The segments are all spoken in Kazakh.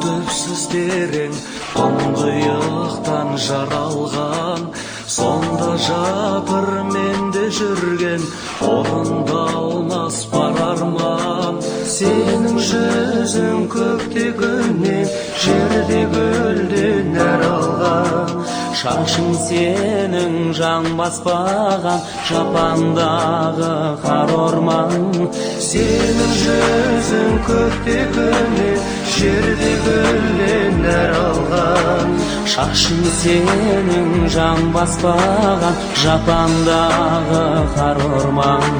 түпсіз терең тұңғиықтан жаралған, сонда жатыр менде жүрген орындалмас бар арман. Сенің жүзің көкте күннен, жерде гүлден нәр алған. Шашың сенің жан баспаған жапандағы қар орман. Сенің жүзің көкте күннен, жерде гүлден нәр алған. Шашың сенің жан баспаған жапандағы қар орман.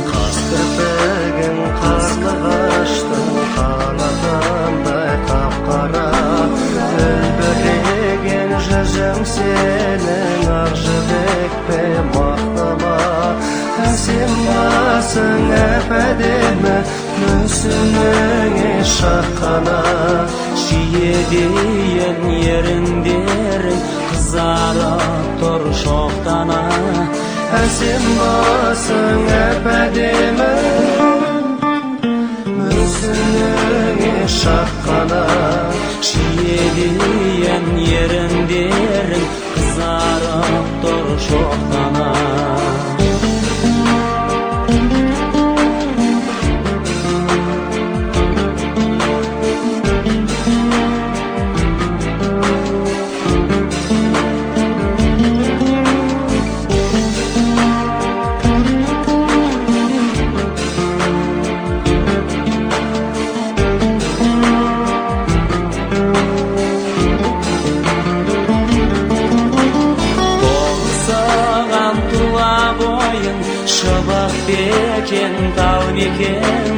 Қас кірпігің қарлығаштың қанатындай қап-қара, үлбіреген жүзің сенің ақ жібекпе мақтама. Әсем әп-әдемі мүсініңе шаққана, Жиедейін еріндерің қызарып тұр шоқтана. әсем әп-әдемі мүсініңе шаққана. Жиедейін еріндерің қызарып тұр шоқтана. Шыбық бекен, тау бекен,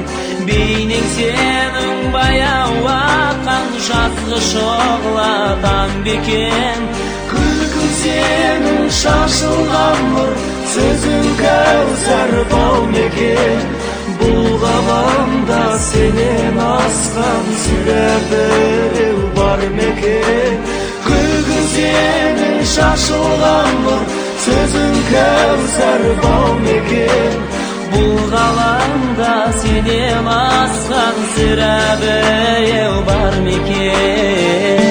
бейнең сенің баяу аққан жазғы шоғлатан бекен. Күлкің сенің шашылған нұр, сөзің кәусар бал мекен. Бұл ғаламда сенен асқан сірә біреу бар мекен. Күлкің сенің шашылған нұр, сөзің кәусар бал мекен. Бұл ғаламда сенен асқан сірә біреу бар мекен.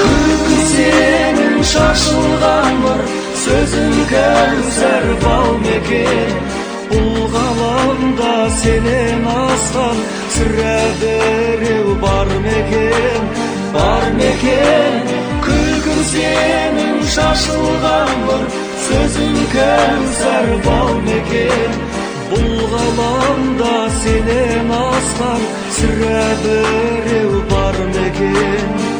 Күлкің сенің шашылған нұр, сөзің кәусар бал мекен. Бұл ғаламда сенен асқан сірә біреу бар мекен, бар мекен. Күлкің сенің шашылған нұр, сөзің кәусар бал мекен. Бұл ғаламда сенен асқан сірә біреу бар мекен.